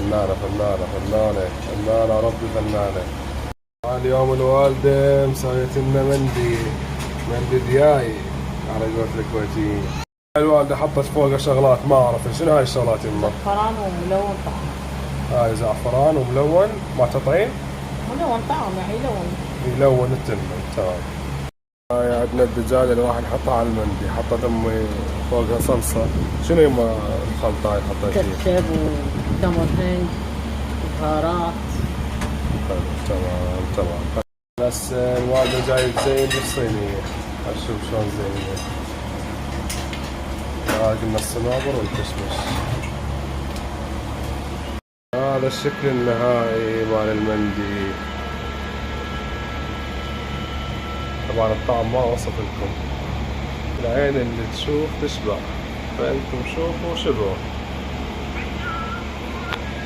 فنانة فنانة فنانة فنانة ربي فنانة. اليوم الوالدة مسويت لنا مندي، مندي دياي على قولة الكويتيين. الوالدة حطت فوقه شغلات ما اعرف شنو هاي الشغلات يمه. زعفران وملون طعم. هاي زعفران وملون ما تطعيم؟ ملون طعم يعني يلون. يلون التمن تمام. هاي عندنا الدجاجة اللي راح نحطها على المندي، حطت امي فوقها صلصة. شنو يما الخلطة هاي حطيت فيها؟ كاتشب وتمر هند وبهارات. حلو تمام تمام. بس الوالدة جاي تزين بالصينية، اشوف شلون زينة. قلنا الصنوبر والكشمش. هذا الشكل النهائي مال المندي. طبعا الطعم ما اوصف لكم، العين اللي تشوف تشبع، فانتم شوفوا شبعوا.